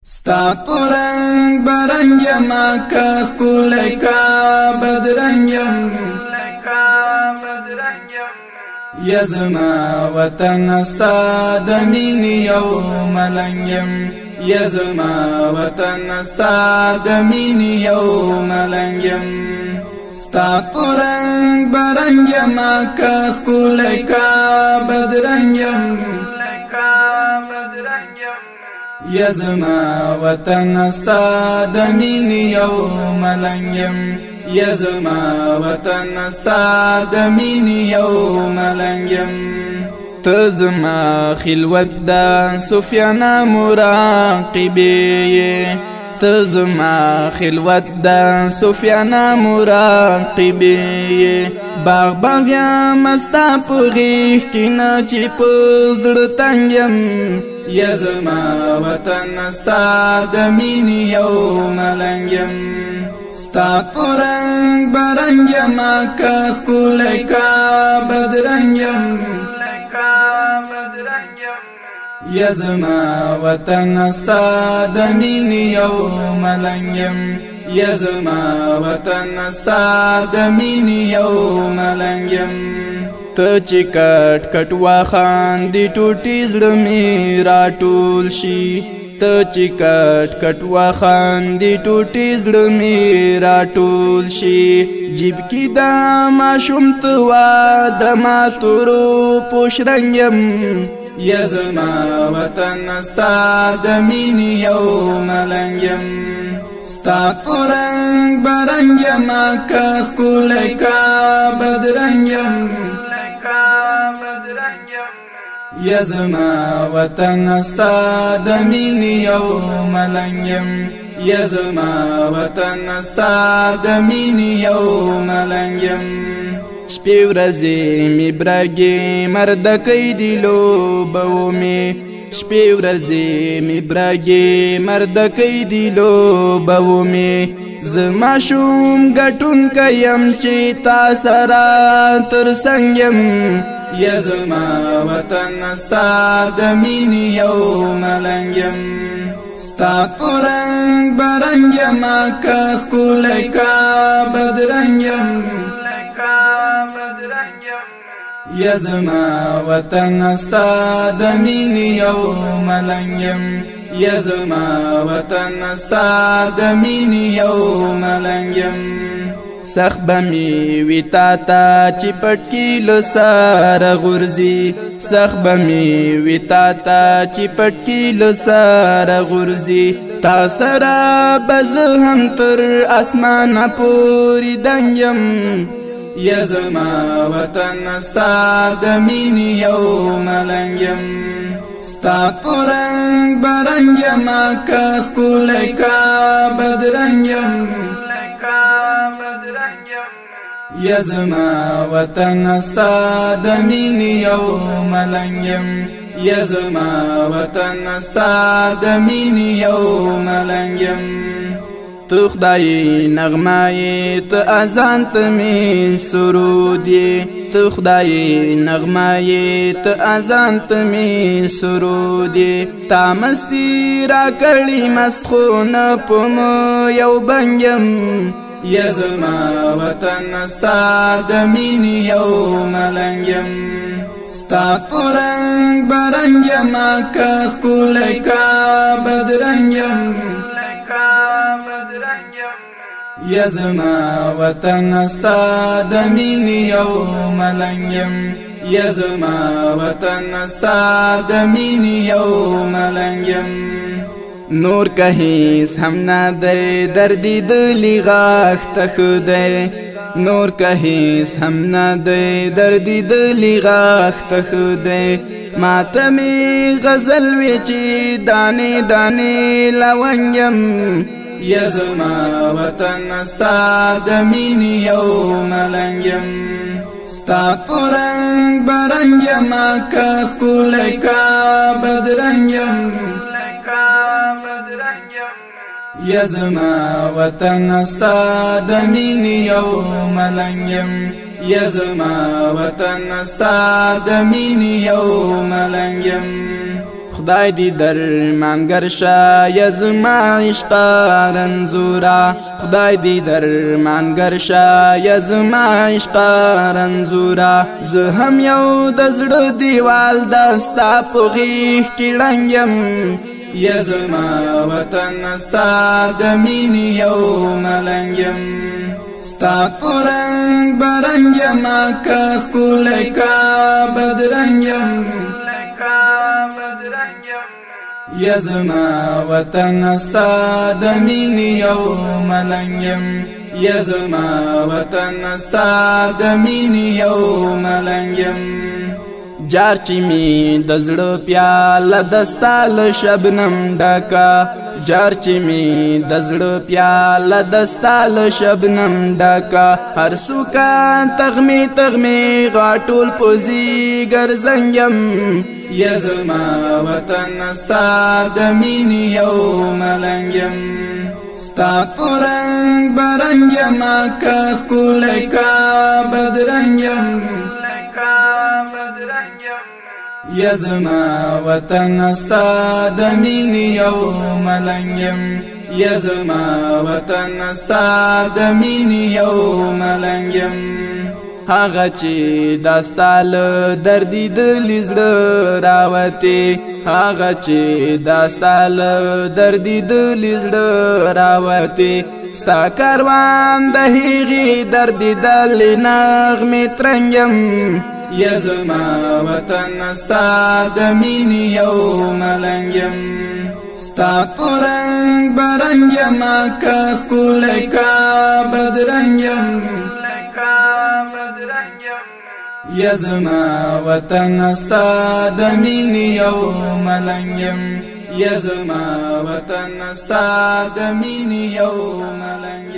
ستا پرنگ برنگ ما که خولای کا بدرنگم یا زما وطن استا دمین یو ملنگم یا زما وطن استا دمین یو ملنگم ستا پرنگ برنگ ما که خولای کا بدرنگم یا زما وطن استا دمین یو ملنگم یا زما وطن استا دمین یو ملنگم ته زما خلوت دا سفیانا مراقبی ته زما خلوت دا سفیانا مراقبی باغ باغ یا مستا پغیخ کینا چی پزر تنگم یا زما وطن استا دمین یو ملنگم ستا پرنگ برنگ ما که خولای کا بدرنگم یا زما وطن استا دمین یو ملنگم یا زما وطن استا دمین یو ملنگم ته چې کټ کټ واخان دی ټوټي زړه می راټول شي ته چې کټ کټ واخان دی ټوټي زړه می راټول شي جیب کی دا ماشوم ته وا د ما تورو پوشرنګم یا زما وطن استا دمین یو ملنگم ستا پرنگ برنگ ما که خولای کا بدرنگم یا زما وطن استا دمین یو ملنگم یا زما وطن استا دمین یو ملنگم شپې ورځې می برګې مردکې دی لوبو می شپې ورځې می برګې مردکې دی لوبو می زما شوم ګټون کيم چې تا سره تر څنګم یا زما وطن استا دمین یو ملنگم ستا پرنگ برنگ ما که خولای کا بدرنگم یا زما وطن استا دمین یو ملنگم یا زما وطن استا دمین یو ملنگم سخ بمی وی تا تا چی پټکی لسار غرزی سخ بمی وی تا تا چی پټکی لسار غرزی تا سرا بز هم تر اسمان پوری دنگم یا زما وطن استا دمین یو ملنگم ستا پرنگ برنگ ما که خولای کا بدرنگم یا زما وطن استا دمین یو ملنگم یا زما وطن استا دمین یو ملنگم تو خدای نغمای تو اذان ته می سرودی تو خدای نغمای تو اذان ته می سرودی تا مستی را کړي مست خون پم یو بنگم یا زما وطن استا دمین یو ملنگم ستا پرنگ برنگ ما که خولای کا بدرنگم یا زما وطن استا دمین یو ملنگم یا زما وطن استا دمین یو ملنگم نور کہیں ہم نہ دے دردی دلی غاخ تخ دے نور کہیں ہم نہ دے دردی دلی غاخ تخ دے ماتمی غزل ویچی دانے دانے لونگم یا زما وطن استا دمین یو ملنگم ستا پرنگ برنگ ما که خولای کا بدرنگم یا زما وطن استا دمین یو ملنگم یا زما وطن استا دمین یو ملنگم خدای دی درمانگر شا یزما عشق رنزورا خدای دی درمانگر شا یزما عشق رنزورا زه هم یو د زړه دیوال دستا په غیږ کې ړنګ یم یزما وطن ستا د مینې یو ملنګ یم ستا په رنګ برنګ یما که ښکلی کا بدرنګ یم یزما وطن ستا د مینې یو ملنګ یم یزما وطن ستا د مینې یو ملنګ یم جار چې می د زړه پیاله دستا له شبنم ډکا جار چې می د زړه پیاله دستا له شبنم ډکا هر څوکه تغمې تغمې غاټول پوزي ګرځنګ یم یزما وطن ستا د مینې یو ملنګ یم ستا په رنګ برنګ یما که ښکلی کا بدرنګ یم یزما وطن ستا د مینې یو ملنګ یم یزما وطن ستا د مینې یو ملنګ یم هغه چې داستا له دردي دلي زړه راوتې هغه چې داستا له دردي دلي زړه راوتې ستا کاروان د هغې دردي دلي نغمې ترنګ یم یزما وطن ستا د مینې یو ملنګ یم ستا په رنګ برنګ یما که ښکلی کا بدرنګ یم یزما وطن ستا د مینې یو ملنګ یم یزما وطن ستا د مینې یو ملنګ